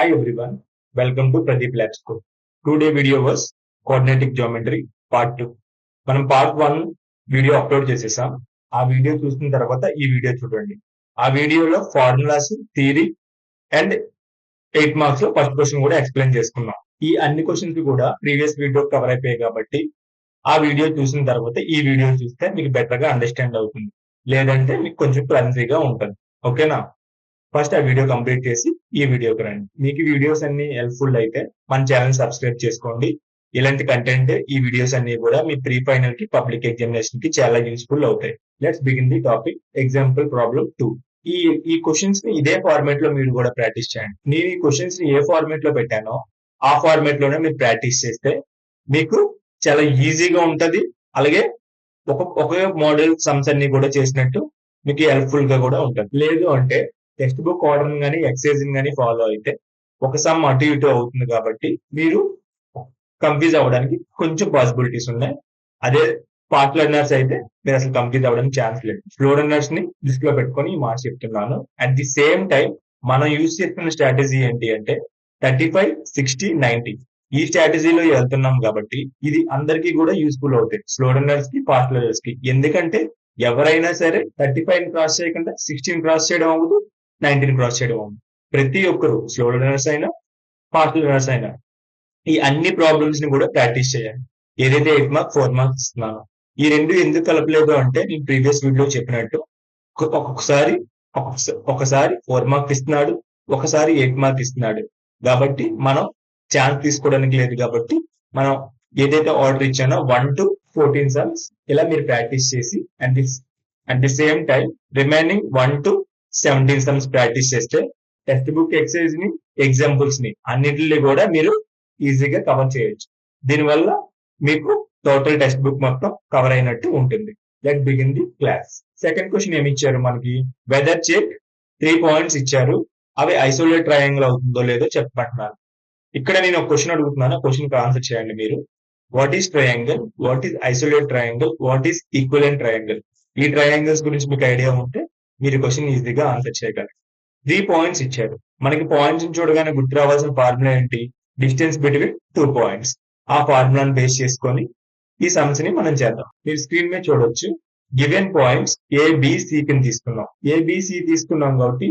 Hi everyone, welcome to Pradeep Lab School. Today video was coordinating geometry part 2. మనం part 1 video upload చేసేసాం. ఆ video చూసిన తర్వాత ఈ వీడియో చూడండి. ఆ వీడియోలో ఫార్ములాస్, థియరీ అండ్ 8 మార్క్స్ లో ఫస్ట్ క్వశ్చన్ కూడా ఎక్స్ప్లెయిన్ చేసుకున్నాం. ఈ అన్ని క్వశ్చన్స్ కూడా ప్రీవియస్ వీడియో కవర్ అయిపోయాయి కాబట్టి ఆ వీడియో చూసిన తర్వాత ఈ వీడియో చూస్తే మీకు బెటర్ గా అండర్స్టాండ్ అవుతుంది. లేదంటే మీకు కొంచెం క్లమ్జీగా ఉంటుంది. ఓకేనా? ఫస్ట్ ఆ వీడియో కంప్లీట్ చేసి ఈ వీడియోకి రండి. మీకు వీడియోస్ అన్ని హెల్ప్ఫుల్ అయితే మన ఛానల్ సబ్స్క్రైబ్ చేసుకోండి. ఇలాంటి కంటెంట్ ఈ వీడియోస్ అన్ని కూడా మీ ప్రీ ఫైనల్ కి పబ్లిక్ ఎగ్జామినేషన్ కి చాలా యూస్ఫుల్ అవుతాయి. Let's begin the topic. Example problem 2. ఈ క్వశ్చన్స్ ని ఇదే ఫార్మాట్ లో మీరు కూడా ప్రాక్టీస్ చేయండి. నేను ఈ క్వశ్చన్స్ ని ఏ ఫార్మాట్ లో పెట్టానో ఆ ఫార్మాట్ లోనే మీరు ప్రాక్టీస్ చేస్తే మీకు చాలా ఈజీగా ఉంటది. అలాగే ఒకే మోడల్ సమ్స్ అన్ని కూడా చేసినట్టు మీకు హెల్ప్ఫుల్ గా కూడా ఉంటుంది. లేదు అంటే టెక్స్ట్ బుక్ ఆర్డర్ గానీ ఎక్సైజ్ గానీ ఫాలో అయితే ఒక సమ్ అటు ఇటు అవుతుంది కాబట్టి మీరు కన్ఫ్యూజ్ అవ్వడానికి కొంచెం పాసిబిలిటీస్ ఉన్నాయి. అదే ఫాస్ట్ లెర్నర్స్ అయితే మీరు అసలు కన్ఫ్యూజ్ అవ్వడానికి ఛాన్స్ లేదు. స్లో లెర్నర్స్ ని దృష్టిలో పెట్టుకొని ఈ మార్క్స్ చెప్తున్నాను. అట్ ది సేమ్ టైం మనం యూజ్ చేస్తున్న స్ట్రాటజీ ఏంటి అంటే 35, 60, 90 ఈ స్ట్రాటజీలో వెళ్తున్నాం కాబట్టి ఇది అందరికీ కూడా యూస్ఫుల్ అవుతాయి. స్లో లెర్నర్స్ కి, ఫాస్ట్ లెర్నర్స్ కి. ఎందుకంటే ఎవరైనా సరే 35 క్రాస్ చేయకుండా 16 క్రాస్ చేయడం అవ్వదు, 19 క్రాస్ చేయడం అవ్వదు. ప్రతి ఒక్కరు స్లో లెర్నర్స్ అయినా ఫాస్ట్ లెర్నర్స్ అయినా ఈ అన్ని ప్రాబ్లమ్స్ ని కూడా ప్రాక్టీస్ చేయాలి. ఏదైతే 8 మార్క్ 4 మార్క్స్ ఇస్తున్నానో ఈ రెండు ఎందుకు కలపలేదు అంటే నేను ప్రీవియస్ వీడియో చెప్పినట్టు ఒకసారి 4 మార్క్ ఇస్తున్నాడు, ఒకసారి 8 మార్క్ ఇస్తున్నాడు. కాబట్టి మనం ఛాన్స్ తీసుకోవడానికి లేదు. కాబట్టి మనం ఏదైతే ఆర్డర్ ఇచ్చానో 1 to 14 సమ్స్ ఇలా మీరు ప్రాక్టీస్ చేసి at the same time remaining 1 to 17 sums practice చేస్తే టెక్స్ట్ బుక్ ఎక్సైజ్ ని, ఎగ్జాంపుల్స్ ని అన్నిటిని కూడా మీరు ఈజీగా కవర్ చేయొచ్చు. దీనివల్ల మీకు టోటల్ టెక్స్ట్ బుక్ మొత్తం కవర్ అయినట్టు ఉంటుంది. Let begin the class. Second question ఏమి ఇచ్చారు మనకి? వెదర్ చెక్ 3 పాయింట్స్ ఇచ్చారు. అవి ఐసోలేట్ ట్రయాంగిల్ అవుతుందో లేదో చెప్పమంటున్నారు. ఇక్కడ నేను ఒక క్వశ్చన్ అడుగుతున్నాను. ఆ క్వశ్చన్ కి ఆన్సర్ చేయండి మీరు. What is triangle? What is isolate triangle? What is equivalent triangle? ఈ ట్రయాంగిల్స్ గురించి మీకు ఐడియా ఉంటే మీరు క్వశ్చన్ ఈజీగా ఆన్సర్ చేయగలరు. 3 పాయింట్స్ ఇచ్చారు. మనకి పాయింట్స్ చూడగానే గుర్తు రావాల్సిన ఫార్ములా ఏంటి? Distance between 2 points. ఆ ఫార్ములాను బేస్ చేసుకొని ఈ సమ్స్ ని మనం చేద్దాం. మీరు స్క్రీన్ మీద చూడొచ్చు. గివెన్ పాయింట్స్ ABC కి తీసుకున్నాం. ABC తీసుకున్నాం కాబట్టి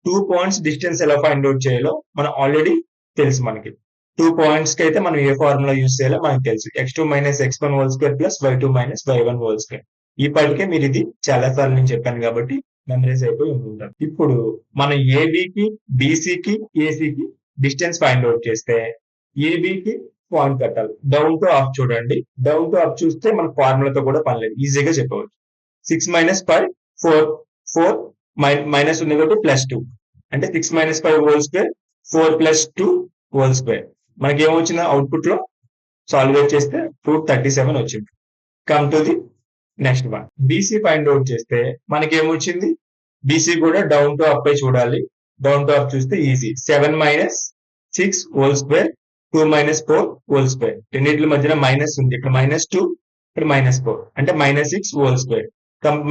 2 పాయింట్స్ డిస్టెన్స్ ఎలా ఫైండ్ అవుట్ చేయాలో మనం ఆల్రెడీ తెలుసు. మనకి 2 పాయింట్స్ కి అయితే మనం ఏ ఫార్ములా యూజ్ చేయాలో మనకు తెలుసు. x2 - x1 whole square plus y2 - y1 whole square. ఇప్పటికే మీరు ఇది చాలా సార్లు నేను చెప్పాను కాబట్టి మెమరైజ్ అయిపోయి ఉంటారు. ఇప్పుడు మనం ఏబికి, బీసీకి, ఏసీకి డిస్టెన్స్ ఫైండ్ అవుట్ చేస్తే ఏబికి పాయింట్ కట్టాలి. డౌన్ టు అప్ చూడండి. డౌన్ టు అప్ చూస్తే మన ఫార్ములాతో కూడా పని లేదు, ఈజీగా చెప్పవచ్చు. 6 - 5 4 మైనస్ ఉంది కాబట్టి +2 అంటే 6 - 5 హోల్ స్క్వేర్ 4 + 2 హోల్ స్క్వేర్. మనకి ఏమొచ్చింది అవుట్పుట్ లో? సాల్వ్ చేస్తే రూట్ 37 వచ్చింది. Come to the next one. BC find out చేస్తే మనకి ఏమొచ్చింది? బీసీ కూడా డౌన్ టు అప్ చూడాలి. డౌన్ టు అప్ చూస్తే easy. 7 - 6 whole square 2 - 4 whole square. రెండింటి మధ్యన మైనస్ ఉంది. ఇక్కడ -2, ఇక్కడ -4 అంటే -6 హోల్ స్క్వేర్.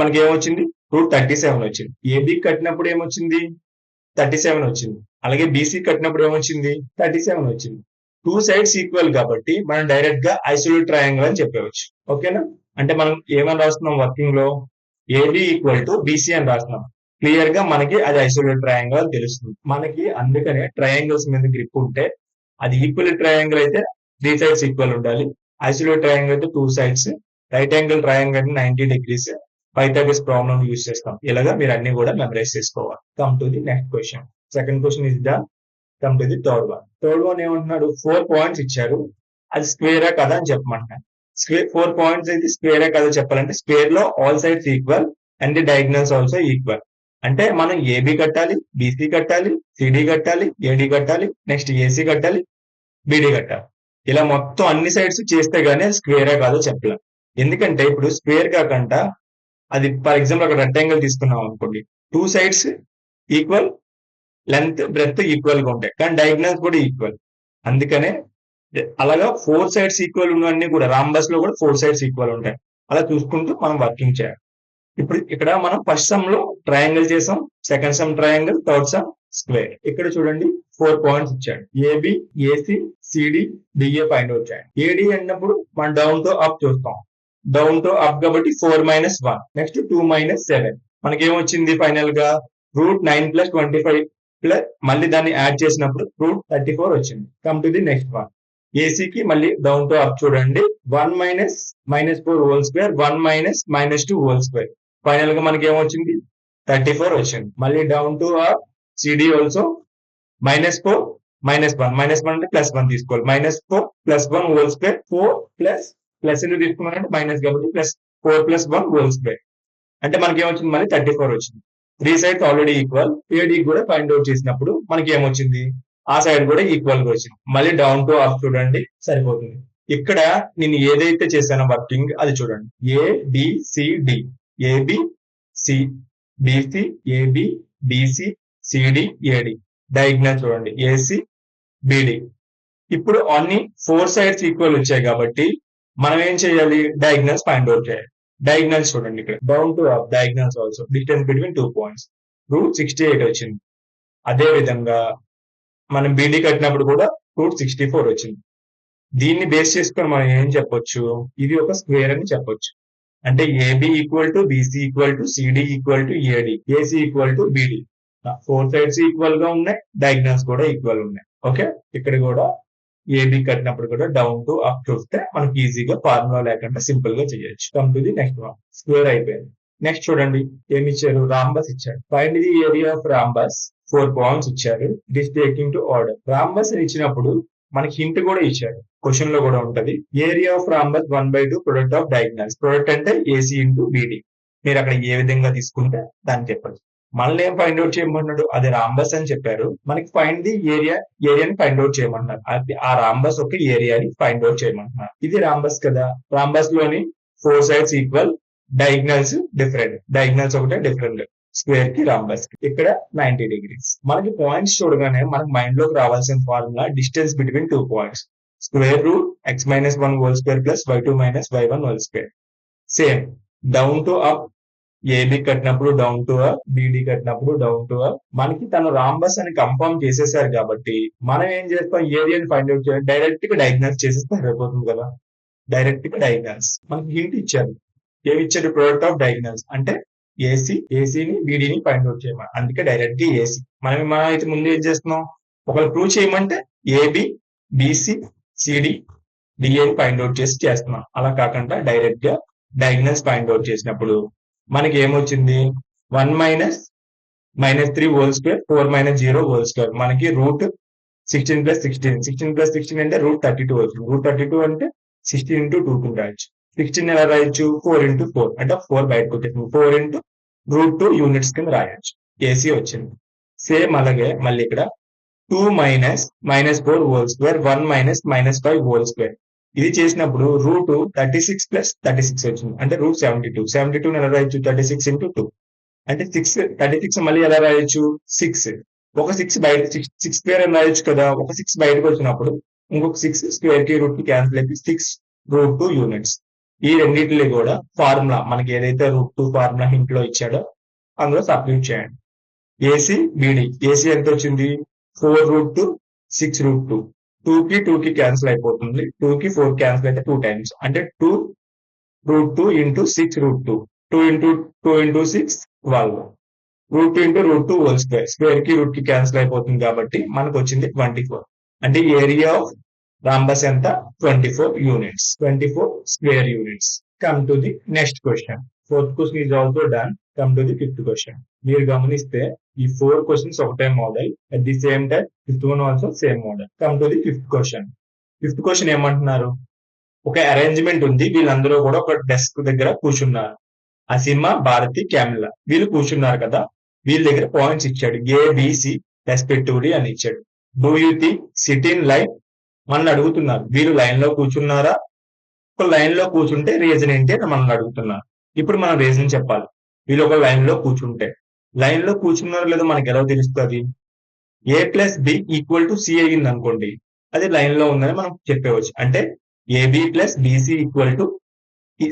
మనకి ఏమొచ్చింది? రూట్ 37 వచ్చింది. ఏబీ కట్టినప్పుడు ఏమొచ్చింది? 37 వచ్చింది. అలాగే బీసీ కట్టినప్పుడు ఏమొచ్చింది? 37 వచ్చింది. 2 సైడ్స్ ఈక్వల్ కాబట్టి మనం డైరెక్ట్ గా ఐసోలేట్ ట్రయాంగిల్ అని చెప్పవచ్చు. ఓకేనా? అంటే మనం ఏమని రాస్తున్నాం వర్కింగ్ లో? ఏబి ఈక్వల్ టు బీసీ అని రాస్తున్నాం. క్లియర్ గా మనకి అది ఐసోలేట్ ట్రయాంగిల్ అని తెలుస్తుంది. మనకి అందుకనే ట్రయాంగిల్స్ మీద గ్రిప్ ఉంటే అది ఈక్వల్ ట్రయాంగిల్ అయితే 3 సైడ్స్ ఈక్వల్ ఉండాలి. ఐసోలేట్ ట్రయాంగిల్ అయితే 2 సైడ్స్. రైట్ యాంగిల్ ట్రయాంగిల్ అయితే 90 degrees. పైథాగరస్ ప్రాబ్లం యూజ్ చేస్తాం. ఇలాగా మీరు అన్ని కూడా మెమరైజ్ చేసుకోవాలి. Come to the next question. Second question is done. Come to the third one. Third one ఏమంటున్నాడు? 4 పాయింట్స్ ఇచ్చారు. అది స్క్వేరా కదా అని చెప్పమంటున్నాడు. 4 పాయింట్స్ అయితే స్క్వేరే కదా చెప్పాలంటే స్క్వేర్ లో all sides equal and the diagonals also equal. అంటే మనం ఏబి కట్టాలి, బీసీ కట్టాలి, సిడి కట్టాలి, ఏడి కట్టాలి, నెక్స్ట్ ఏసీ కట్టాలి, బిడి కట్టాలి. ఇలా మొత్తం అన్ని సైడ్స్ చేస్తే గానీ స్క్వేరే కాదో చెప్పలేం. ఎందుకంటే ఇప్పుడు స్క్వేర్ కాకుండా అది ఫర్ ఎగ్జాంపుల్ ఒక రెక్టాంగిల్ తీసుకున్నాం అనుకోండి. 2 sides equal, length breadth equal గా ఉంటాయి, కానీ డయాగ్నల్స్ కూడా ఈక్వల్. అందుకనే అలాగా 4 సైడ్స్ ఈక్వల్ ఉన్నవన్నీ కూడా రాంబస్ లో కూడా 4 సైడ్స్ ఈక్వల్ ఉంటాయి. అలా చూసుకుంటూ మనం వర్కింగ్ చేయాలి. ఇప్పుడు ఇక్కడ మనం ఫస్ట్ సమ్ లో ట్రయాంగిల్ చేసాం, second some triangle, third sum square. ఇక్కడ చూడండి 4 పాయింట్స్ ఇచ్చాడు. ఏబి, ఏసి, సిడి, డిఏ ఫైండ్ అవుట్ చేయండి. ఏడి అన్నప్పుడు మనం డౌన్ టు అప్ చూస్తాం. డౌన్ టు అప్ కాబట్టి 4 - 1 నెక్స్ట్ 2 - 7 మనకేమొచ్చింది ఫైనల్ గా √9 + 25 ప్లస్ మళ్ళీ దాన్ని యాడ్ చేసినప్పుడు √34 వచ్చింది. Come to the next one. ఏసీకి మళ్ళీ డౌన్ టు అప్ చూడండి. 1 - -4 whole square 1 - -2 whole square final గా మనకి ఏమొచ్చింది 34 వచ్చింది. మళ్ళీ down to up CD also -4 - 1 -1 అంటే +1 తీసుకోవాలి. -4 + 1 హోల్ స్క్వేర్ 4 ప్లస్ ఎందుకు తీసుకున్నారంటే మైనస్ కాబట్టి +4 + 1 హోల్ స్క్వేర్ అంటే మనకి ఏమొచ్చింది మళ్ళీ 34 వచ్చింది. 3 సైడ్స్ ఆల్రెడీ ఈక్వల్. ఏడీ కూడా ఫైండ్ అవుట్ చేసినప్పుడు మనకి ఏమొచ్చింది ఆ సైడ్ కూడా ఈక్వల్ గా వచ్చింది. మళ్ళీ డౌన్ టు అప్ చూడండి సరిపోతుంది. ఇక్కడ నేను ఏదైతే చేశానో వర్కింగ్ అది చూడండి. ABCD AB C BC AB BC CD AD diagonal చూడండి ఏసి బిడి. ఇప్పుడు అన్ని 4 సైడ్స్ ఈక్వల్ వచ్చాయి కాబట్టి మనం ఏం చేయాలి డయాగ్నల్స్ ఫైండ్ అవుట్ చేయాలి. డయాగ్నల్స్ చూడండి ఇక్కడ down to up diagonals also distance between 2 points √68 వచ్చింది. అదే విధంగా మనం బీడీ కట్టినప్పుడు కూడా √64 వచ్చింది. దీన్ని బేస్ చేసుకొని మనం ఏం చెప్పొచ్చు ఇది ఒక స్క్వేర్ అని చెప్పొచ్చు. అంటే AB equal to BC equal to CD equal to AD AC equal to BD. 4 sides equal గా ఉన్నాయి, డయాగ్నల్స్ కూడా ఈక్వల్ ఉన్నాయి. ఓకే, ఇక్కడ కూడా ఏబి కట్టినప్పుడు కూడా డౌన్ టు అప్ చూస్తే మనకి ఈజీగా ఫార్ములా లేకుండా సింపుల్ గా చేయొచ్చు. Come to the next one. Square అయిపోయింది. నెక్స్ట్ చూడండి ఏమి ఇచ్చారు రాంబస్ ఇచ్చారు. Find the area of rhombus 4 points ఇచ్చారు. This taking to order. Rhombus ఇచ్చినప్పుడు మనకి హింట్ కూడా ఇచ్చారు. క్వశ్చన్ లో కూడా ఉంటది. Area of rhombus 1/2 product of diagonals. Product అంటే ఏసీ ఇంటూ బిడి. మీరు అక్కడ ఏ విధంగా తీసుకుంటే దాన్ని చెప్పచ్చు. మనల్ని ఏం ఫైండ్ అవుట్ చేయమన్నాడు అది రాంబస్ అని చెప్పారు. మనకి ఫైండ్ ది ఏరియాని ఫైండ్ అవుట్ చేయమన్నారు. ఆ రాంబస్ ఒక ఏరియాని ఫైండ్ అవుట్ చేయమంటున్నారు. ఇది రాంబస్ కదా. రాంబస్ లోని 4 sides equal, diagonals different. Diagonals ఒకటే డిఫరెంట్ స్క్వేర్ కి రాంబస్ కి. ఇక్కడ 90 డిగ్రీస్. మనకి పాయింట్స్ చూడగానే మనకి మైండ్ లోకి రావాల్సిన formula distance between 2 points square root x - 1 whole square plus y2 - y1 whole square. Same down to up AB కట్టినప్పుడు డౌన్ టు అప్, బిడి కట్టినప్పుడు డౌన్ టు అప్. మనకి తను రాంబస్ అని కన్ఫర్మ్ చేసేసారు కాబట్టి మనం ఏం చేస్తాం ఏరియాని ఫైండ్ అవుట్ చేయాలి. డైరెక్ట్ గా డయాగ్నల్స్ చేసేస్తే సరిపోతుంది కదా. డైరెక్ట్ గా డయాగ్నల్స్ మనకి హింట్ ఇచ్చారు. ఏమి ఇచ్చారు ప్రొడక్ట్ ఆఫ్ డయాగ్నల్స్ అంటే ఏసీని బీడీని ఫైండ్ అవుట్ చేయమని. అందుకే డైరెక్ట్ గా ఏసీ. మనం అయితే ముందు ఏం చేస్తున్నాం ఒకవేళ ప్రూవ్ చేయమంటే ఏబి బిసి సిడి డిఏని ఫైండ్ అవుట్ చేస్తున్నాం. అలా కాకుండా డైరెక్ట్ గా డయాగ్నల్స్ ఫైండ్ అవుట్ చేసినప్పుడు మనకి ఏమొచ్చింది 1 - -3 హోల్ స్క్వేర్ 4 - 0 హోల్ స్క్వేర్ మనకి √16 + 16 16 + 16 అంటే √32 వచ్చింది. √32 అంటే 16 × 2 కింద రాయొచ్చు. 16 ఎలా రాయొచ్చు 4 × 4 అంటే 4 బయటకు వచ్చేసింది. 4 × √2 యూనిట్స్ కింద రాయొచ్చు. ఏసీ వచ్చింది. సేమ్ అలాగే మళ్ళీ ఇక్కడ 2 - -4 హోల్ స్క్వేర్ 1 - -5 హోల్ స్క్వేర్ ఇది చేసినప్పుడు √36 + 36 వచ్చింది. అంటే √72. 72 ఎలా రాయొచ్చు 36 × 2 అంటే 36 మళ్ళీ ఎలా రాయొచ్చు 6. ఒక 6 బయట 6 స్క్వేర్ అని రాయొచ్చు కదా. ఒక 6 బయటకు వచ్చినప్పుడు ఇంకొక 6 స్క్వేర్ కి రూట్ కి క్యాన్సిల్ అయిపోయి 6√2 యూనిట్స్. ఈ రెండింటిలో కూడా ఫార్ములా మనకి ఏదైతే √2 ఫార్ములా హింట్ లో ఇచ్చాడో అందులో సబ్స్టిట్యూట్ చేయండి. ఏసీ బిడి. ఏసీ ఎంత వచ్చింది 4√2 6√2. 2 కి క్యాన్సిల్ అయిపోతుంది. 2 కి 4 క్యాన్సిల్ అయితే 2 టైమ్స్ అంటే 2√2 × 6√2 2 × 6 12. √2 × √2 హోల్ స్క్వేర్. స్క్వేర్ కి రూట్ కి క్యాన్సిల్ అయిపోతుంది కాబట్టి మనకు వచ్చింది 24. అంటే ఏరియా ఆఫ్ రాంబస్ ఎంత 24 units. 24 square units. Come to the next question. 4th question is also done. Come to the 5th question. మీరు గమనిస్తే ఈ 4 క్వశ్చన్స్ ఒకటే model. At the same time 5th one also same model. Come to the 5th question. 5th question ఏమంటున్నారు ఒక arrangement ఉంది. వీళ్ళందరూ కూడా ఒక డెస్క్ దగ్గర కూర్చున్నారు. అసీమ భారతి క్యామిలా వీళ్ళు కూర్చున్నారు కదా. వీళ్ళ దగ్గర పాయింట్స్ ఇచ్చాడు ఏబిసి రెస్పెక్టివ్లీ అని ఇచ్చాడు. Do you think SIT in line మనల్ని అడుగుతున్నారు. వీళ్ళు లైన్ లో కూర్చున్నారా. ఒక లైన్ లో కూర్చుంటే రీజన్ ఏంటి అని మనల్ని అడుగుతున్నారు. ఇప్పుడు మనం రీజన్ చెప్పాలి. వీళ్ళు ఒక లైన్ లో కూర్చుంటే లైన్ లో కూర్చున్నారో లేదో మనకి ఎలా తెలుస్తుంది. A + B = C అయ్యింది అనుకోండి అది లైన్ లో ఉందని మనం చెప్పవచ్చు. అంటే AB + BC =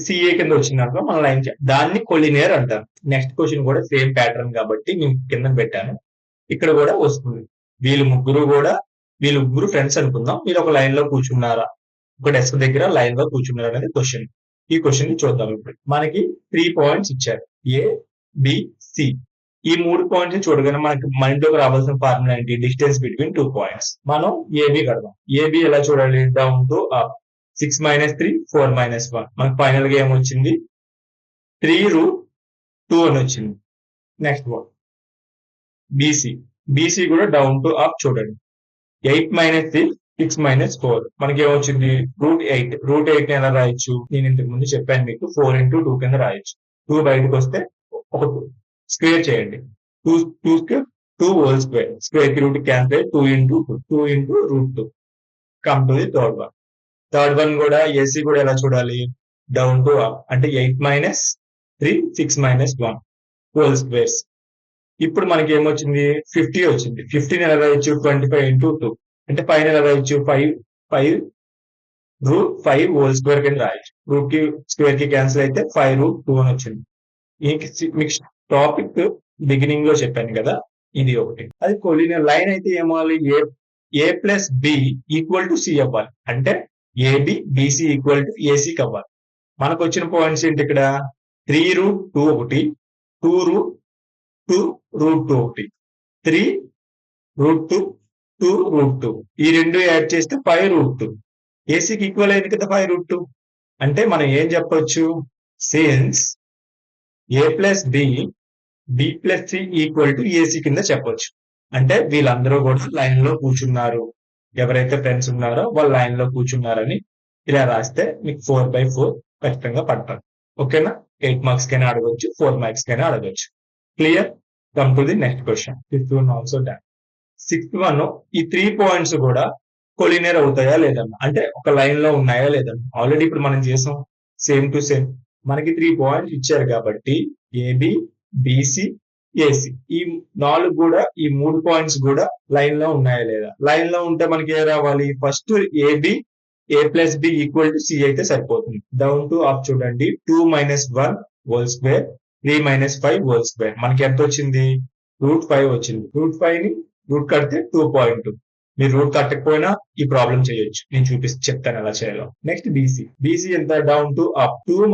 CA కింద వచ్చిందనుకో మన లైన్ దాన్ని కొలినియర్ అంటారు. నెక్స్ట్ క్వశ్చన్ కూడా సేమ్ ప్యాటర్న్ కాబట్టి నేను కింద పెట్టాను. ఇక్కడ కూడా వస్తుంది. వీళ్ళు ముగ్గురు ఫ్రెండ్స్ అనుకుందాం. వీళ్ళు ఒక లైన్ లో కూర్చున్నారా, ఒక డెస్క్ దగ్గర లైన్ లో కూర్చున్నారా అనేది క్వశ్చన్. ఈ క్వశ్చన్ ని చూద్దాం. ఇప్పుడు మనకి 3 పాయింట్స్ ఇచ్చారు, ఏ బి సి. ఈ 3 పాయింట్స్ చూడగానే మనకి మైండ్లోకి రావాల్సిన ఫార్ములా ఏంటి? Distance between 2 points. మనం ఏబి కడదాం. ఏబి ఎలా చూడాలి? Down to up. 6 - 3 4 - 1. మనకి ఫైనల్ గా ఏమొచ్చింది? 3√2 అని వచ్చింది. Next one BC. బీసీ కూడా డౌన్ టు అప్ చూడండి. 8 - 3 6 - 4. మనకి ఏమొచ్చింది? √8. √8 ఎలా రాయొచ్చు? నేను ఇంతకు ముందు చెప్పాను మీకు, 4 × 2 కింద రాయొచ్చు. 2 బయటకు వస్తే ఒక స్క్వేర్ చేయండి. 2 హోల్ స్క్వేర్. స్క్వేర్ కి root cancel. 2 × √2. Come to the third one. Third one కూడా ఏసీ కూడా ఎలా చూడాలి? Down to up. అంటే 8 - 3 6 - 1 హోల్ స్క్వేర్స్. ఇప్పుడు మనకి ఏమొచ్చింది? 50 వచ్చింది. 50 ఎలా రాయొచ్చు? 25 × 2. అంటే 5 ఎలా రాయొచ్చు? 5 హోల్ స్క్వేర్ కింద రాయొచ్చు. రూట్ కి స్క్వేర్ కి క్యాన్సిల్ అయితే 5√2 అని వచ్చింది. మీకు టాపిక్ బిగినింగ్ లో చెప్పాను కదా, ఇది ఒకటి. అది కొలినియర్ లైన్ అయితే ఏమవ్వాలి? A plus B equal to C అవ్వాలి. అంటే ఏబి బిసి ఈక్వల్ టు ఏసీకి అవ్వాలి. మనకు వచ్చిన పాయింట్స్ ఏంటి ఇక్కడ? 3√2 ఒకటి, 2√2 ఒకటి, 3√2 2√2. ఈ రెండు యాడ్ చేస్తే 5√2. ఏసీకి ఈక్వల్ అయింది కదా 5√2. అంటే మనం ఏం చెప్పొచ్చు? Since A plus B plus C equal to AC కింద చెప్పొచ్చు. అంటే వీళ్ళందరూ కూడా లైన్ లో కూర్చున్నారు. ఎవరైతే ఫ్రెండ్స్ ఉన్నారో వాళ్ళు లైన్ లో కూర్చున్నారని ఇలా రాస్తే మీకు 4/4 ఖచ్చితంగా పడతారు. ఓకేనా? 8 మార్క్స్ కైనా అడగొచ్చు, 4 మార్క్స్ కైనా అడగొచ్చు. Clear? Come to the next question. Fifth one also done. Sixth one, ఈ 3 పాయింట్స్ కూడా కొలినియర్ అవుతాయా లేదన్నా, అంటే ఒక లైన్ లో ఉన్నాయా లేదన్నా. ఆల్రెడీ ఇప్పుడు మనం చేసాం సేమ్ టు సేమ్. మనకి 3 పాయింట్స్ ఇచ్చారు కాబట్టి ఏబి బిసి ఏసి, ఈ 4 కూడా, ఈ 3 పాయింట్స్ కూడా లైన్ లో ఉన్నాయా లేదా. లైన్ లో ఉంటే మనకి ఏ రావాలి? First AB A plus B equal to C అయితే సరిపోతుంది. డౌన్ టు అప్ చూడండి. 2 - 1 హోల్ స్క్వేర్, 3 - 5 హోల్ స్క్వేర్. మనకి ఎంత వచ్చింది? √5 వచ్చింది. √5 ని రూట్ కడితే 2. మీరు రూట్ కట్టకపోయినా ఈ ప్రాబ్లం చేయొచ్చు. నేను చెప్తాను ఎలా చేయాలో. Next BC. బీసీ ఎంత? Down to up. 2 -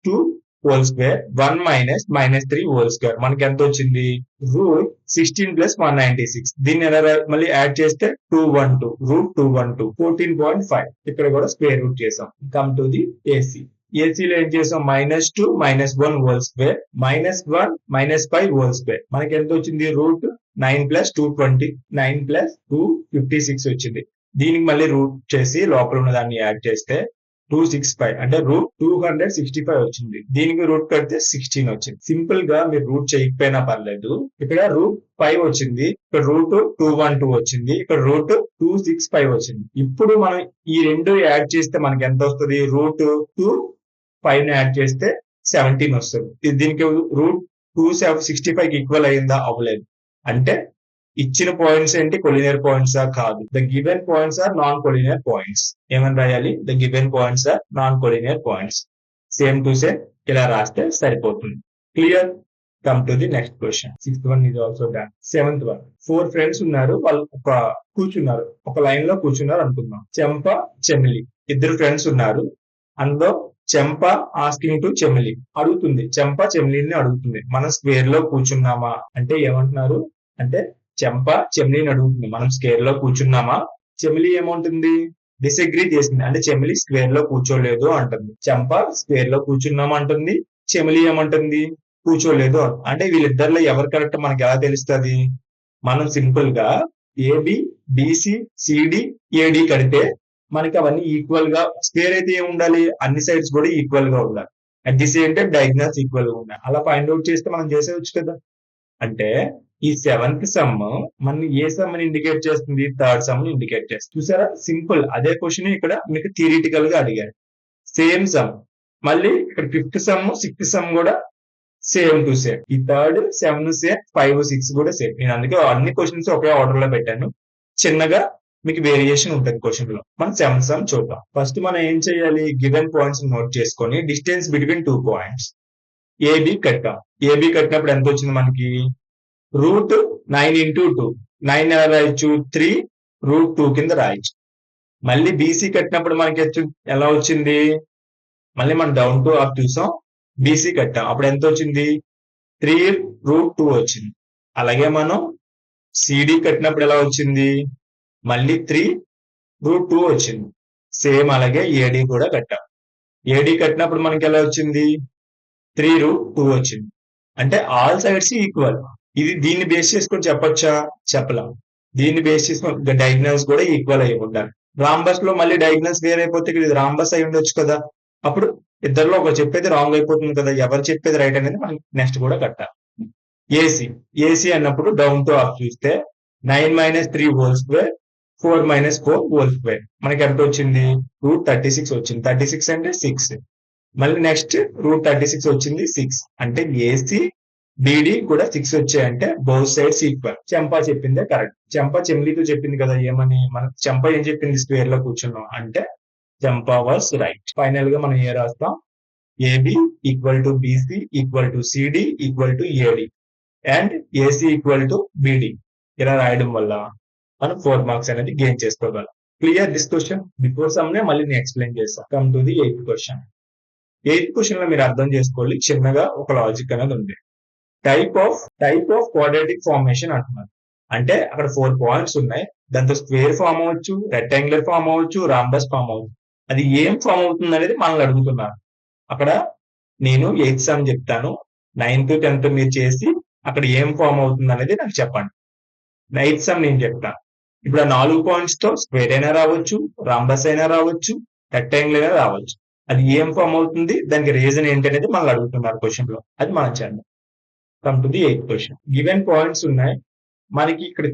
2 whole square, 1 - -3 whole square. మనకి ఎంత వచ్చింది? √16 + 196. దీన్ని ఎలా మళ్ళీ యాడ్ చేస్తే 212. √212 14.5. ఇక్కడ కూడా స్క్వేర్ రూట్ చేసాం. Come to the AC. ఏసీలో ఏం చేసాం? -2 - 1 హోల్ స్క్వేర్, -1 - 5 హోల్ స్క్వేర్. మనకి ఎంత వచ్చింది? √9 + 220, 9 + 256 వచ్చింది. దీనికి మళ్ళీ రూట్ చేసి లోపల ఉన్న దాన్ని యాడ్ చేస్తే 265, అంటే √265 వచ్చింది. దీనికి రూట్ కడితే 16 వచ్చింది. సింపుల్ గా మీరు రూట్ చేయకపోయినా పర్లేదు. ఇక్కడ √5 వచ్చింది, ఇక్కడ √212 వచ్చింది, ఇక్కడ √265 వచ్చింది. ఇప్పుడు మనం ఈ రెండు యాడ్ చేస్తే మనకి ఎంత వస్తుంది? √265 ని యాడ్ చేస్తే 17 వస్తుంది. దీనికి √265 కి ఈక్వల్ అయిందా? అవ్వలేదు. అంటే ఇచ్చిన పాయింట్స్ ఏంటి? కొలినియర్ పాయింట్స్ కాదు. The given points are non collinear points. ఏమని రాయాలి? The given points are non collinear points. Same to same ఇలా రాస్తే సరిపోతుంది. Clear? Come to the next question. Sixth one is also done. Seventh one. 4 friends ఉన్నారు, వాళ్ళు కూర్చున్నారు, ఒక line లో కూర్చున్నారు అనుకుందాం. చెంప చెమిలి ఇద్దరు ఫ్రెండ్స్ ఉన్నారు. అందులో చెంప ఆస్కింగ్ టు చెమిలి అడుగుతుంది. చెంప చెమిలిని అడుగుతుంది, మనం స్క్వేర్ లో కూర్చున్నామా అంటే ఏమంటున్నారు? అంటే చెంప చెమిలిని అడుగుతుంది, మనం స్క్వేర్ లో కూర్చున్నామా. చెమిలి ఏమంటుంది? డిసగ్రీ చేసింది. అంటే చెమిలి స్క్వేర్ లో కూర్చోలేదు అంటుంది. చెంప స్క్వేర్ లో కూర్చున్నామా అంటుంది, చెమిలి ఏమంటుంది? కూర్చోలేదు. అంటే వీళ్ళిద్దరిలో ఎవరు కరెక్ట్ మనకి ఎలా తెలుస్తుంది? మనం సింపుల్ గా ఏబి బిసి సిడి ఏడి కడితే మనకి అవన్నీ ఈక్వల్ గా, స్క్వేర్ అయితే ఏమి ఉండాలి? అన్ని సైడ్స్ కూడా ఈక్వల్ గా ఉండాలి. At the same time diagonals equal గా ఉండాలి. అలా ఫైండ్ అవుట్ చేస్తే మనం చేసేవచ్చు కదా. అంటే ఈ 7th సమ్ మనం ఏ సమ్ ని ఇండికేట్ చేస్తుంది? థర్డ్ సమ్ ని ఇండికేట్ చేస్తుంది. చూసారా? సింపుల్. అదే క్వశ్చన్ ఇక్కడ మీకు థియరిటికల్ గా అడిగారు. Same some. మళ్ళీ ఇక్కడ 5th సమ్ 6th సమ్ కూడా సేమ్ టు సేమ్. ఈ థర్డ్ 7 సేమ్, 5 6 కూడా సేమ్. నేను అందుకే అన్ని క్వశ్చన్స్ ఒకే ఆర్డర్ లో పెట్టాను. చిన్నగా మీకు వేరియేషన్ ఉంటుంది క్వశ్చన్ లో. మనం 7th సమ్ చూద్దాం. ఫస్ట్ మనం ఏం చేయాలి? గివెన్ పాయింట్స్ నోట్ చేసుకొని డిస్టెన్స్ బిట్వీన్ 2 పాయింట్స్ ఏబి కట్టాం. ఏబి కట్టినప్పుడు ఎంత వచ్చింది మనకి? 9 into 2. 9 ఎలా రాయొచ్చు? 3√2 కింద రాయొచ్చు. మళ్ళీ బీసీ కట్టినప్పుడు మనకి ఎలా వచ్చింది? మళ్ళీ మనం డౌన్ టు అప్ చూసాం, బీసీ కట్టాం. అప్పుడు ఎంత వచ్చింది? 3√2 వచ్చింది. అలాగే మనం సిడి కట్టినప్పుడు ఎలా వచ్చింది? మళ్ళీ 3√2 వచ్చింది. సేమ్ అలాగే ఏడి కూడా కట్టాం. ఏడి కట్టినప్పుడు మనకి ఎలా వచ్చింది? 3√2 వచ్చింది. అంటే ఆల్ సైడ్స్ ఈక్వల్. ఇది దీన్ని బేస్ చేసుకొని చెప్పొచ్చా? చెప్పలేం. దీన్ని బేస్ చేసుకొని డయాగ్నల్స్ కూడా ఈక్వల్ అయి ఉండాలి. రాంబస్ లో మళ్ళీ డయాగ్నల్స్ వేరైపోతే ఇది రాంబస్ అయి ఉండొచ్చు కదా. అప్పుడు ఇద్దరిలో ఒకరు చెప్పేది రాంగ్ అయిపోతుంది కదా. ఎవరు చెప్పేది రైట్ అనేది మనం నెక్స్ట్ కూడా కట్టాలి. ఏసీ అన్నప్పుడు డౌన్ టు అప్ చూస్తే 9 - 3 హోల్ స్క్వేర్ 4 - 4 హోల్ స్క్వేర్ మనకి ఎంత వచ్చింది? √36 వచ్చింది. 36 అంటే 6. మళ్ళీ నెక్స్ట్ √36 వచ్చింది 6. అంటే ఏసీ బీడీ కూడా 6 వచ్చాయంటే బోత్ సైడ్స్ ఈక్వల్. చెంపా చెప్పిందే కరెక్ట్. చెంపా చెమ్లీతో చెప్పింది కదా ఏమని? మన చెంపా ఏం చెప్పింది? స్క్వేర్ లో కూర్చున్నాం అంటే చెంపా వాస్ రైట్. ఫైనల్ గా మనం ఏ రాస్తాం? AB equal to BC equal to CD equal to AD and AC equal to BD. ఇలా రాయడం వల్ల మనం 4 మార్క్స్ అనేది గెయిన్ చేసుకోగలం. Clear this question? Before some నే మళ్ళీ నేను ఎక్స్ప్లెయిన్ చేస్తాను. Come to the 8th question. 8th question లో మీరు అర్థం చేసుకోవాలి, చిన్నగా ఒక లాజిక్ అనేది ఉంది. టైప్ ఆఫ్ క్వాడ్రాటిక్ ఫార్మేషన్ అంటున్నారు. అంటే అక్కడ 4 పాయింట్స్ ఉన్నాయి. దాంతో స్క్వేర్ ఫామ్ అవ్వచ్చు, రెక్టాంగులర్ ఫామ్ అవ్వచ్చు, రాంబస్ ఫామ్ అవ్వచ్చు. అది ఏం ఫామ్ అవుతుంది అనేది మనల్ని అడుగుతున్నారు. అక్కడ నేను 8th సమ్ చెప్తాను, 9th 10th మీరు చేసి అక్కడ ఏం ఫామ్ అవుతుంది అనేది నాకు చెప్పండి. 9th సమ్ నేను చెప్తాను. ఇప్పుడు ఆ 4 పాయింట్స్ తో స్క్వేర్ అయినా రావచ్చు, రాంబస్ అయినా రావచ్చు, రెక్టాంగిల్ అయినా రావచ్చు. అది ఏం ఫామ్ అవుతుంది, దానికి రీజన్ ఏంటి అనేది మనల్ని అడుగుతున్నారు క్వశ్చన్ లో. అది మనం చేద్దాం. Come to the 8th question. Given points ఉన్నాయి. మనకి ఇక్కడ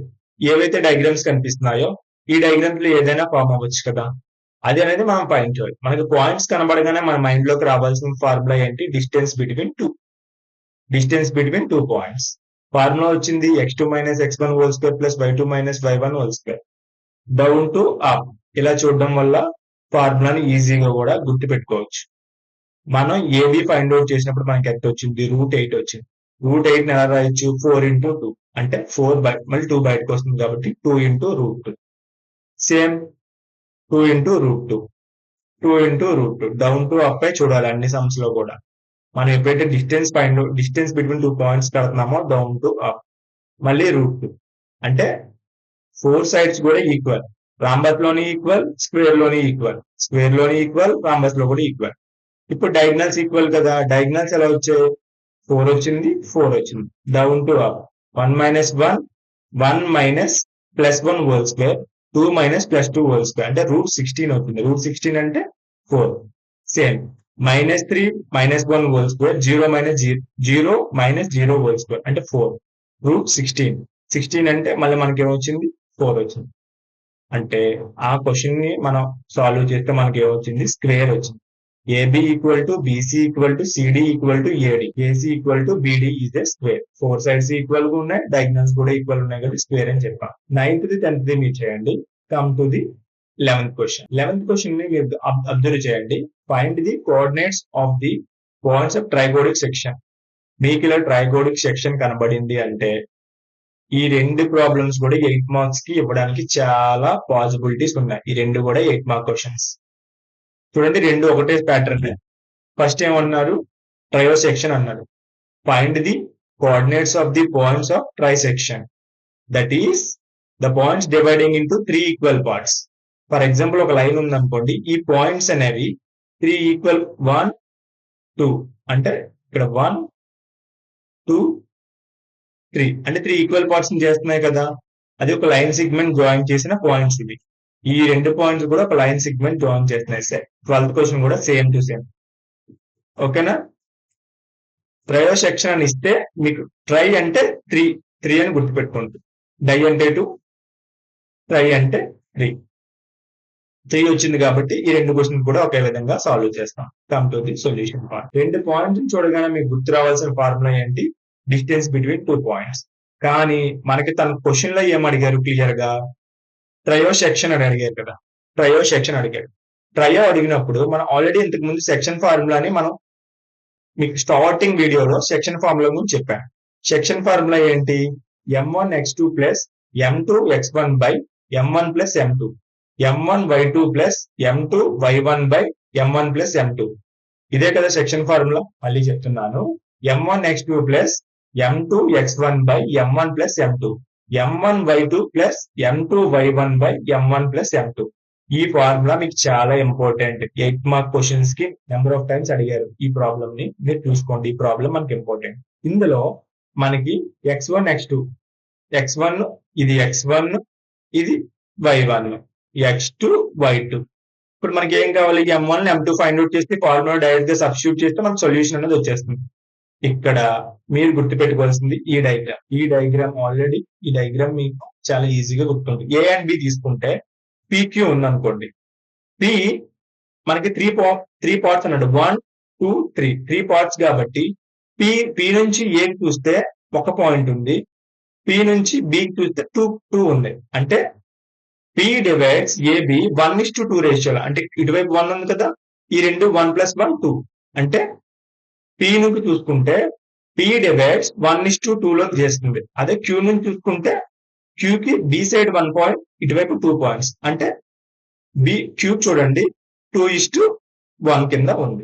ఏవైతే డయాగ్రామ్స్ కనిపిస్తున్నాయో ఈ డయాగ్రామ్స్ లో ఏదైనా ఫామ్ అవ్వచ్చు కదా. అది అనేది మనం ఫైండ్ చేయాలి. మనకి పాయింట్స్ కనబడగానే మన మైండ్ లోకి రావాల్సిన ఫార్ములా ఏంటి? Distance between two points. Formula వచ్చింది x2 - x1 whole square plus y2 - y1 whole square. Down to up ఇలా చూడడం వల్ల ఫార్ములాని ఈజీగా కూడా గుర్తు పెట్టుకోవచ్చు. మనం ఏబి ఫైండ్ అవుట్ చేసినప్పుడు మనకి ఎంత వచ్చింది? √8 వచ్చింది. √8 ఎలా రాయొచ్చు? 4 into 2 అంటే 4 మళ్ళీ 2 బయటకు వస్తుంది కాబట్టి 2 into √2. Same 2 into √2, 2 into √2. Down to up పై చూడాలి అన్ని సమ్స్ లో కూడా. మనం ఎప్పుడైతే డిస్టెన్స్ బిట్వీన్ 2 పాయింట్స్ కడుతున్నామో డౌన్ టు అప్ మళ్ళీ √2 అంటే 4 సైడ్స్ కూడా ఈక్వల్. రాంబస్ లోని ఈక్వల్, స్క్వేర్ లోని ఈక్వల్, స్క్వేర్ లోని ఈక్వల్, రాంబస్ లో కూడా ఈక్వల్. ఇప్పుడు డయాగ్నల్స్ ఈక్వల్ కదా. డయాగ్నల్స్ ఎలా వచ్చాయి? 4 వచ్చింది, 4 వచ్చింది. Down to up 1 - 1 1 - +1 whole square 2 - +2 whole square అంటే √16 అవుతుంది. √16 అంటే 4. Same -3 - 1 whole square 0 - 0 whole square అంటే 4. √16 16 అంటే మళ్ళీ మనకి ఏమొచ్చింది? 4 వచ్చింది. అంటే ఆ క్వశ్చన్ ని మనం సాల్వ్ చేస్తే మనకి ఏమొచ్చింది? స్క్వేర్ వచ్చింది. AB equal to BC equal to CD equal to AD. AC equal to BD is a square. 4 sides equal గా ఉన్నాయి, డయాగ్నల్స్ కూడా ఈక్వల్ ఉన్నాయి కాబట్టి స్క్వేర్ అని చెప్పాం. 9th 10th మీరు చేయండి. Come to the 11th question. 11th question ని మీరు అబ్జర్వ్ చేయండి. Find the coordinates of the points of trisection section. మీకు ఇలా ట్రైగోనిక్ సెక్షన్ కనబడింది అంటే ఈ రెండు ప్రాబ్లమ్స్ కూడా 8 మార్క్స్ కి ఇవ్వడానికి చాలా పాసిబిలిటీస్ ఉన్నాయి. ఈ రెండు కూడా 8 మార్క్ క్వశ్చన్స్. చూడండి, రెండు ఒకటే ప్యాటర్న్. ఫస్ట్ ఏమన్నారు? ట్రయో సెక్షన్ అన్నారు. Find the coordinates of the points of try section, that is the points dividing into 3 equal parts. For example ఒక లైన్ ఉందనుకోండి, ఈ పాయింట్స్ అనేవి 3 ఈక్వల్ 1 2 అంటే ఇక్కడ 1 2 3 అంటే 3 ఈక్వల్ పార్ట్స్ చేస్తున్నాయి కదా. అది ఒక లైన్ సెగ్మెంట్ జాయిన్ చేసిన పాయింట్స్ ఇవి. ఈ రెండు పాయింట్స్ కూడా ఒక లైన్ సెగ్మెంట్ జాయిన్ చేస్తున్నాయి. 12th క్వశ్చన్ కూడా సేమ్ టు సేమ్. ఓకేనా? ట్రయో సెక్షన్ అని ఇస్తే మీకు ట్రై అంటే 3 అని గుర్తుపెట్టుకోండి. డై అంటే 2, ట్రై అంటే 3 వచ్చింది కాబట్టి ఈ రెండు క్వశ్చన్ కూడా ఒకే విధంగా సాల్వ్ చేస్తాం. Come to the solution part. రెండు పాయింట్స్ చూడగానే మీకు గుర్తు రావాల్సిన ఫార్ములా ఏంటి? Distance between 2 points. కానీ మనకి తన క్వశ్చన్ లో ఏం అడిగారు? క్లియర్ గా ట్రయో సెక్షన్ అని అడిగారు కదా. ట్రయో సెక్షన్ అడిగారు. ట్రయో అడిగినప్పుడు మనం ఆల్రెడీ ఇంతకు ముందు సెక్షన్ ఫార్ములాని మనం మీకు స్టార్టింగ్ వీడియోలో సెక్షన్ ఫార్ములా గురించి చెప్పాను. సెక్షన్ ఫార్ములా ఏంటి? m1x2 plus m2x1 by m1 plus m2 m1y2 plus m2y1 by m1 plus m2. ఇదే కదా సెక్షన్ ఫార్ములా. మళ్ళీ చెప్తున్నాను, m1x2 plus m2x1 by m1 plus m2 m1y2 plus m2y1 by m1 plus m2. ఈ formula మీకు చాలా important. 8 mark questions కి number of times అడిగారు ఈ ప్రాబ్లమ్ ని. మీరు చూసుకోండి, ఈ ప్రాబ్లం మనకి ఇంపార్టెంట్. ఇందులో మనకి x1 x2 x1 ఇది x1 ఇది y1 x2 y2. ఇప్పుడు మనకి ఏం కావాలి, m1 m2 ఫైండ్ అవుట్ చేస్తే ఫార్ములా డైరెక్ట్ గా సబ్స్టిట్యూట్ చేస్తే మనకు సొల్యూషన్ అనేది వచ్చేస్తుంది. ఇక్కడ మీరు గుర్తుపెట్టుకోవాల్సింది ఈ డయాగ్రామ్. ఈ డయాగ్రామ్ మీకు చాలా ఈజీగా గుర్తుంది. ఏ అండ్ బి తీసుకుంటే PQ ఉందనుకోండి, P మనకి త్రీ పార్ట్స్ అన్నాడు, 1 2 3 3 పార్ట్స్ కాబట్టి P నుంచి A చూస్తే ఒక పాయింట్ ఉంది, P నుంచి B చూస్తే 2 ఉంది. అంటే P డివైడ్స్ AB 1:2 రేషియోలో. అంటే ఇటువైపు 1 ఉంది కదా, ఈ రెండు 1 + 1 2. అంటే P నుంచి చూసుకుంటే P డివైడ్స్ 1:2 లో చేస్తుంది. అదే Q నుంచి చూసుకుంటే Q కి B సైడ్ 1 పాయింట్, ఇటువైపు 2 పాయింట్స్. అంటే Q చూడండి 2:1 కింద ఉంది.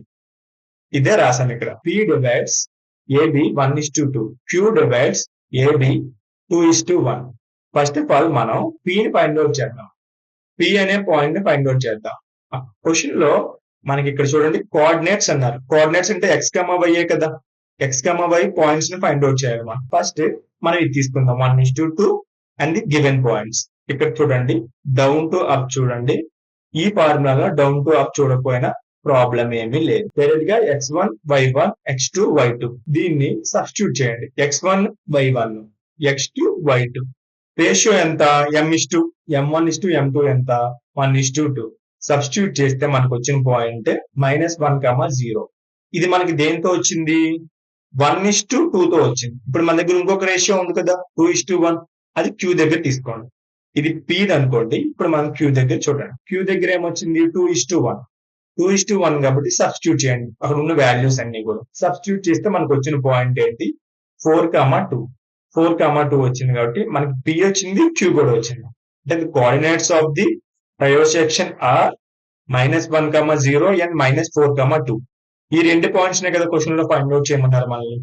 ఇదే రాసాను ఇక్కడ. P divides AB 1:2, Q divides AB 2:1. First of all మనం P ని ఫైండ్ అవుట్ చేద్దాం. P అనే పాయింట్ ని ఫైండ్ అవుట్ చేద్దాం. క్వశ్చన్ లో మనకి ఇక్కడ చూడండి కోఆర్డినేట్స్ అన్నారు. కోఆర్డినేట్స్ అంటే x, y కదా. x, y పాయింట్స్ ని ఫైండ్ అవుట్ చేయాలి మనం. ఫస్ట్ మనం ఇది తీసుకుందాం 1:2 అండ్ ది గివెన్ పాయింట్స్. ఇక్కడ చూడండి డౌన్ టు అప్ చూడండి. ఈ ఫార్ములాలో డౌన్ టు అప్ చూడకపోయినా ప్రాబ్లం ఏమీ లేదు. డైరెక్ట్ గా x1 y1 x2 y2 దీన్ని సబ్స్టిట్యూట్ చేయండి. x1 y1 x2 y2 ratio ఎంత, m1:m2 ఎంత 1:2. సబ్స్టిట్యూట్ చేస్తే మనకు వచ్చిన పాయింట్ -1, 0. ఇది మనకి దేంతో వచ్చింది, 1:2 తో వచ్చింది. ఇప్పుడు మన దగ్గర ఇంకొక రేషియో ఉంది కదా 2:1, అది Q దగ్గర తీసుకోండి. ఇది P అనుకోండి. ఇప్పుడు మనం Q దగ్గర చూడండి. Q దగ్గర ఏమొచ్చింది 2:1 కాబట్టి సబ్స్టిట్యూట్ చేయండి అక్కడ ఉన్న వాల్యూస్ అన్ని కూడా. సబ్స్టిట్యూట్ చేస్తే మనకు వచ్చిన పాయింట్ ఏంటి 4,2 వచ్చింది. కాబట్టి మనకి P వచ్చింది, Q కూడా వచ్చింది. అంటే the coordinates of the trisection are -1, 0 and -4, 2. ఈ రెండు పాయింట్స్ నే కదా క్వశ్చన్ లో ఫైండ్ అవుట్ చేయమన్నారు మనల్ని.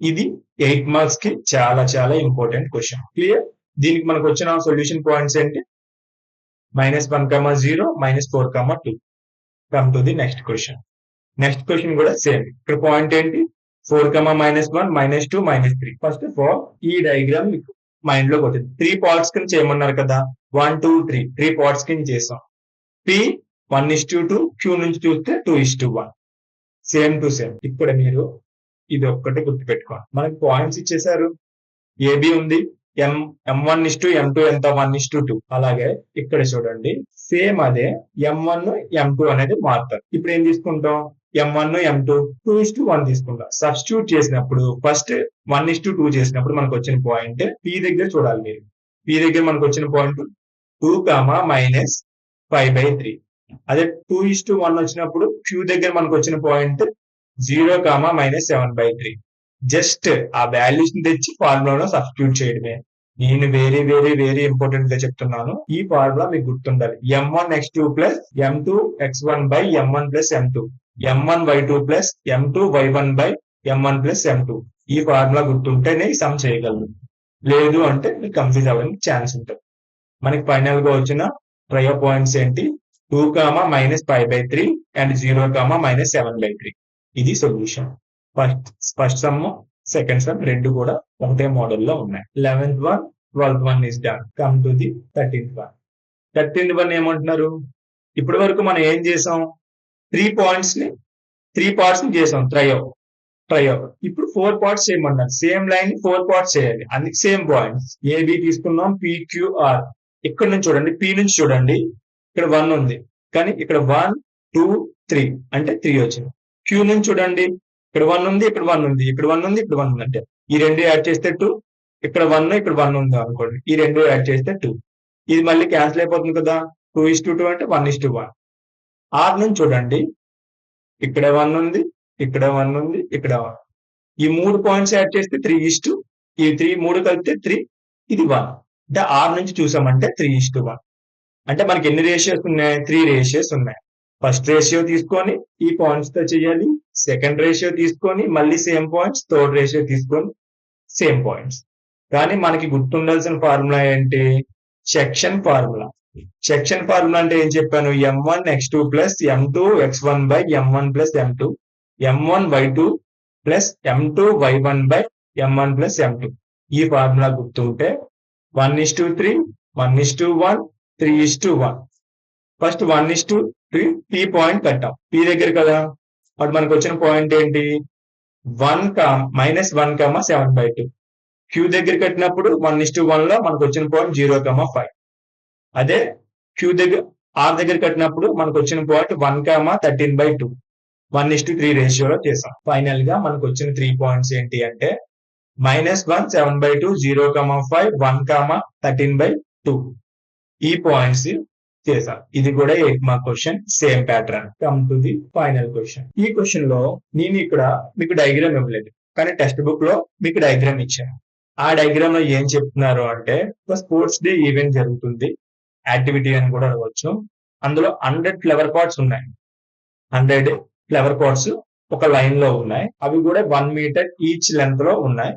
ఇది 8 మార్క్స్ కి చాలా చాలా ఇంపార్టెంట్ క్వశ్చన్. క్లియర్. దీనికి మనకు వచ్చిన సొల్యూషన్ పాయింట్స్ ఏంటి, -1, 0 -4, 2. Come to the next question. Next question కూడా సేమ్. ఇక్కడ పాయింట్ ఏంటి 4, -1 -2 -3. ఫస్ట్ ఆఫ్ ఆల్ ఈ డయాగ్రామ్ మీకు మైండ్ లో కొట్టింది. 3 పార్ట్స్ కింద చేయమన్నారు కదా, 1 2 3 పార్ట్స్ కింద చేసాం. P 1:2, Q నుంచి చూస్తే 2:1. Same to same. ఇప్పుడు మీరు ఇది ఒక్కటి గుర్తుపెట్టుకోండి. మనకి పాయింట్స్ ఇచ్చేసారు, AB ఉంది, m1:m2 ఎంత 1:2. అలాగే ఇక్కడ చూడండి సేమ్ అదే m1 m2 అనేది మారుతారు. ఇప్పుడు ఏం తీసుకుంటాం, m1 m2 2:1 తీసుకుంటాం. సబ్స్టిట్యూట్ చేసినప్పుడు ఫస్ట్ 1:2 చేసినప్పుడు మనకు వచ్చిన పాయింట్ P దగ్గర చూడాలి మీరు. P దగ్గర మనకు వచ్చిన పాయింట్ 2, -5/3. అదే 2:1 వచ్చినప్పుడు Q దగ్గర మనకు వచ్చిన పాయింట్ 0, -7/3. జస్ట్ ఆ వాల్యూస్ ని తెచ్చి ఫార్ములాలో సబ్స్టిట్యూట్ చేయడమే. నేను వెరీ ఇంపార్టెంట్ గా చెప్తున్నాను. ఈ ఫార్ములా మీకు గుర్తుండాలి. m1x2 plus m2x1 by m1 plus m2 m1y2 plus m2y1 by m1 plus m2. ఈ ఫార్ములా గుర్తుంటేనే ఈ సమ్ చేయగలరు. లేదు అంటే మీకు కన్ఫ్యూజ్ అవ్వడానికి ఛాన్స్ ఉంటుంది. మనకి ఫైనల్ గా వచ్చిన ట్రయో పాయింట్స్ ఏంటి 2, -5/3 అండ్ 0, -7/3. ఇది solution. First sum second some రెండు కూడా ఒకటే మోడల్లో ఉన్నాయి. 11th one 12th one is done. Come to the 13th one. 13th one ఏమంటున్నారు, ఇప్పటి వరకు మనం ఏం చేసాం, 3 పార్ట్స్ ని చేసాం ట్రయో. ఇప్పుడు 4 పార్ట్స్ చేయమన్నారు. సేమ్ లైన్ 4 పార్ట్స్ చేయాలి. అందుకే సేమ్ పాయింట్స్ AB తీసుకున్నాం, PQR. ఇక్కడ నుంచి చూడండి, P నుంచి చూడండి, ఇక్కడ 1 ఉంది కానీ ఇక్కడ 1 2 3 అంటే 3 వచ్చింది. Q నుంచి చూడండి, ఇక్కడ 1 ఉంది, ఇక్కడ 1 ఉంది, ఇక్కడ 1 ఉంది, ఇక్కడ 1 ఉంది. అంటే ఈ రెండు యాడ్ చేస్తే 2, ఇక్కడ 1 ఇక్కడ 1 ఉంది అనుకోండి, ఈ రెండు యాడ్ చేస్తే 2. ఇది మళ్ళీ క్యాన్సిల్ అయిపోతుంది కదా, 2:2 అంటే 1:1. R నుంచి చూడండి, ఇక్కడ 1 ఉంది, ఇక్కడ 1 ఉంది, ఇక్కడ 1. ఈ 3 పాయింట్స్ యాడ్ చేస్తే 3:2. ఈ 3 కలిపితే 3, ఇది 1. అంటే R నుంచి చూసామంటే 3:1. అంటే మనకి ఎన్ని రేషియోస్ ఉన్నాయి? 3 రేషియోస్ ఉన్నాయి. ఫస్ట్ రేషియో తీసుకొని ఈ పాయింట్స్ తో చేయాలి, సెకండ్ రేషియో తీసుకొని మళ్ళీ సేమ్ పాయింట్స్, థర్డ్ రేషియో తీసుకొని సేమ్ పాయింట్స్. కానీ మనకి గుర్తుండాల్సిన ఫార్ములా ఏంటి? Section formula. సెక్షన్ ఫార్ములా అంటే ఏం చెప్పాను? m1 x2 plus m2 x1 by m1 plus m2, m1 y2 plus m2 y1 by m1 plus m2. ఈ ఫార్ములా గుర్తుంటే 1:3, 1:1, 3:1. ఫస్ట్ 1:3 P పాయింట్ కట్టాం. P దగ్గర కదా, అప్పుడు మనకు వచ్చిన పాయింట్ ఏంటి? -1, 7/2. Q దగ్గర కట్టినప్పుడు 1:1 లో మనకు వచ్చిన పాయింట్ 0,5. అదే R దగ్గర కట్టినప్పుడు మనకు వచ్చిన పాయింట్ 1,13/2. 1:3 రేషియోలో చేసాం. ఫైనల్ గా మనకు వచ్చిన 3 పాయింట్స్ ఏంటి అంటే -1, 7/2, 0,5, 1,13/2. ఈ పాయింట్స్ చేసాం. ఇది కూడా 8 mark question, same pattern. Come to the final question. ఈ క్వశ్చన్ లో నేను ఇక్కడ మీకు డయాగ్రామ్ ఇవ్వలేదు, కానీ టెక్స్ట్ బుక్ లో మీకు డయాగ్రామ్ ఇచ్చాను. ఆ డయాగ్రామ్ లో ఏం చెప్తున్నారు అంటే, ఒక స్పోర్ట్స్ డే ఈవెంట్ జరుగుతుంది, యాక్టివిటీ అని కూడా అనవచ్చు. అందులో 100 ఫ్లవర్ పాట్స్ ఉన్నాయి. 100 ఫ్లవర్ పాట్స్ ఒక లైన్ లో ఉన్నాయి. అవి కూడా 1 మీటర్ ఈచ్ లెంత్ లో ఉన్నాయి.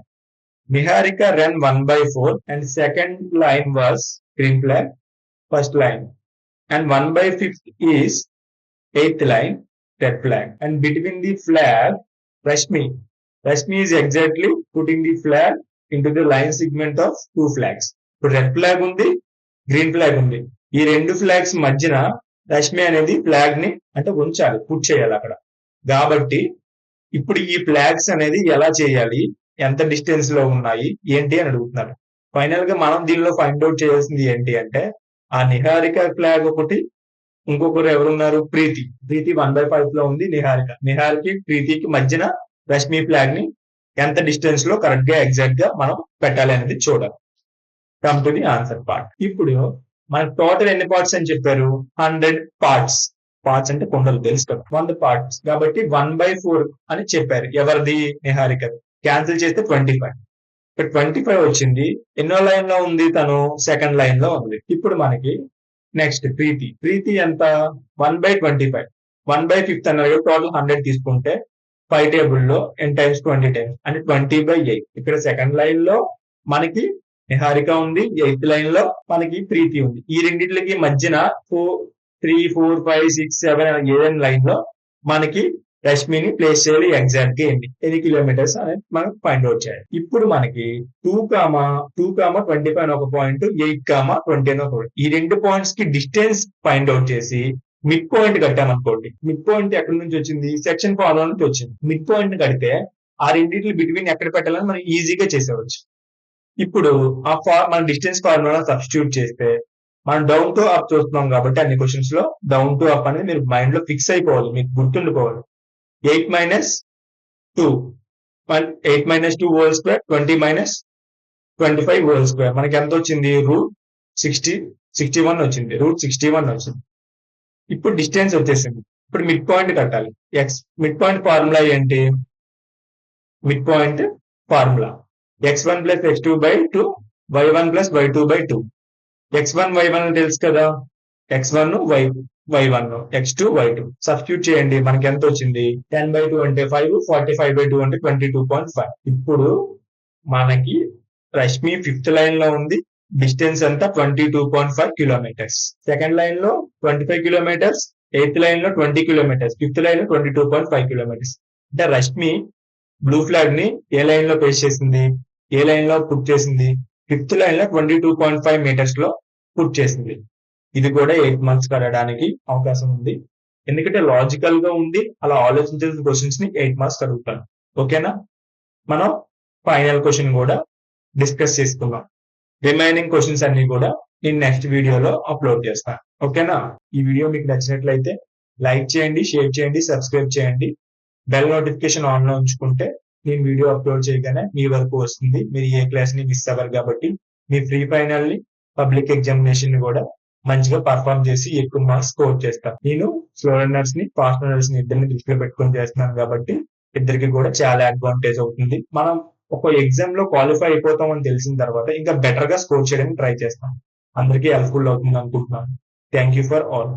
Niharika run 1/4 and second line was green flag, first line, and 1/5 is 8th line, red flag. And between the flag, Rashmi is exactly putting the flag into the line segment of 2 flags. ఇప్పుడు red flag ఉంది, green flag ఉంది. ఈ 2 flags మధ్యన రష్మి అనేది flag ని అంటే ఉంచాలి, put చేయాలి అక్కడ. కాబట్టి ఇప్పుడు ఈ ఫ్లాగ్స్ అనేది ఎలా చేయాలి, ఎంత డిస్టెన్స్ లో ఉన్నాయి ఏంటి అని అడుగుతున్నారు. ఫైనల్ గా మనం దీనిలో ఫైండ్ అవుట్ చేయాల్సింది ఏంటి అంటే, ఆ నిహారిక ఫ్లాగ్ ఒకటి, ఇంకొకరు ఎవరున్నారు? ప్రీతి 1/5 లో ఉంది. నిహారికి ప్రీతికి మధ్యన రష్మి ఫ్లాగ్ ని ఎంత డిస్టెన్స్ లో కరెక్ట్ గా ఎగ్జాక్ట్ గా మనం పెట్టాలి అనేది చూడాలి. Come to the answer part. ఇప్పుడు మనకు టోటల్ ఎన్ని పార్ట్స్ అని చెప్పారు? 100 పార్ట్స్. పార్ట్స్ అంటే కొండలు తెలుసు కదా, 100 పార్ట్స్ కాబట్టి 1/4 అని చెప్పారు. ఎవరిది? నిహారిక. క్యాన్సిల్ చేస్తే 25. ఇక్కడ 25 వచ్చింది. ఎన్నో లైన్ లో ఉంది? తను సెకండ్ లైన్ లో ఉంది. ఇప్పుడు మనకి నెక్స్ట్ ప్రీతి ఎంత? 1/25. 1/5 అన్నారు. టోటల్ 100 తీసుకుంటే 5 టేబుల్ లో n times 20 times అంటే 20/8. ఇక్కడ సెకండ్ లైన్ లో మనకి నిహారిక ఉంది, 8th లైన్ లో మనకి ప్రీతి ఉంది. ఈ రెండింటికి మధ్యన 3, 4, 5, 6, 7 ఏదైనా లైన్ లో మనకి రష్మిని ప్లేస్ చేయాలి. ఎగ్జాక్ట్ గా ఎన్ని కిలోమీటర్స్ అనేది మనం ఫైండ్ అవుట్ చేయాలి. ఇప్పుడు మనకి 2,25 అని ఒక పాయింట్, 8,20 అని ఒక పాయింట్. ఈ 2 పాయింట్స్ కి డిస్టెన్స్ ఫైండ్ అవుట్ చేసి మిడ్ పాయింట్ కట్టామనుకోండి. మిడ్ పాయింట్ ఎక్కడి నుంచి వచ్చింది? సెక్షన్ ఫార్ములా నుంచి వచ్చింది. మిడ్ పాయింట్ కడితే ఆ రెండింటి బిట్వీన్ ఎక్కడ పెట్టాలని మనం ఈజీగా చేసేవచ్చు. ఇప్పుడు మన డిస్టెన్స్ ఫార్ములా సబ్స్టిట్యూట్ చేస్తే మనం డౌన్ టు అప్ చూస్తున్నాం కాబట్టి అన్ని క్వశ్చన్స్ లో డౌన్ టు అప్ అనేది మీరు మైండ్ లో ఫిక్స్ అయిపోవాలి, మీకు గుర్తుండిపోవాలి. 8 - 2 హోల్ స్క్వేర్, 20 - 25 హోల్ స్క్వేర్. మనకి ఎంత వచ్చింది? √61 వచ్చింది. √61 వచ్చింది. ఇప్పుడు డిస్టెన్స్ వచ్చేసింది. ఇప్పుడు మిడ్ పాయింట్ కట్టాలి. మిడ్ పాయింట్ ఫార్ములా ఏంటి? Mid point formula x1 + x2/2, y1 + y2/2. x1 y1 తెలుసు కదా, x1 y1, x2 y2. Substitute చేయండి. మనకి ఎంత వచ్చింది? 10/2 అంటే 5, 45/2 అంటే 22.5. ఇప్పుడు మనకి రష్మి 5th లైన్ లో ఉంది. డిస్టెన్స్ అంతా 22.5 కిలోమీటర్స్. సెకండ్ లైన్ లో 25 కిలోమీటర్స్, 8th లైన్ లో 20 కిలోమీటర్స్, 5th లైన్ లో 22.5 కిలోమీటర్స్. అంటే రష్మి బ్లూ ఫ్లాగ్ ని ఏ లైన్ లో పేస్ట్ చేసింది? ఏ లైన్ లో పుట్ చేసింది? 5th లైన్ లో 22.5 మీటర్స్ లో పుట్ చేసింది. ఇది కూడా 8 మార్క్స్ కడగడానికి అవకాశం ఉంది. ఎందుకంటే లాజికల్ గా ఉంది, అలా ఆలోచించాల్సిన క్వశ్చన్స్ ని 8 మార్క్స్ అడుగుతాను. ఓకేనా? మనం ఫైనల్ క్వశ్చన్ కూడా డిస్కస్ చేసుకుందాం. రిమైనింగ్ క్వశ్చన్స్ అన్ని కూడా నేను నెక్స్ట్ వీడియోలో అప్లోడ్ చేస్తాను. ఓకేనా? ఈ వీడియో మీకు నచ్చినట్లయితే లైక్ చేయండి, షేర్ చేయండి, సబ్స్క్రైబ్ చేయండి. బెల్ నోటిఫికేషన్ ఆన్ లో ఉంచుకుంటే నేను వీడియో అప్లోడ్ చేయగానే మీ వరకు వస్తుంది. మీరు ఏ క్లాస్ ని మిస్ అవ్వరు కాబట్టి మీ ప్రీ ఫైనల్ ని, పబ్లిక్ ఎగ్జామినేషన్ ని కూడా మంచిగా పర్ఫార్మ్ చేసి ఎక్కువ మార్క్స్ స్కోర్ చేస్తాను. నేను స్లో లెర్నర్స్ ని, ఫాస్ట్ లెర్నర్స్ ని ఇద్దరిని దృష్టిలో పెట్టుకొని చేస్తున్నాను కాబట్టి ఇద్దరికి కూడా చాలా అడ్వాంటేజ్ అవుతుంది. మనం ఒక ఎగ్జామ్ లో క్వాలిఫై అయిపోతాం అని తెలిసిన తర్వాత ఇంకా బెటర్ గా స్కోర్ చేయడానికి ట్రై చేస్తాం. అందరికీ హెల్ప్ఫుల్ అవుతుంది అనుకుంటున్నాను. Thank you for all.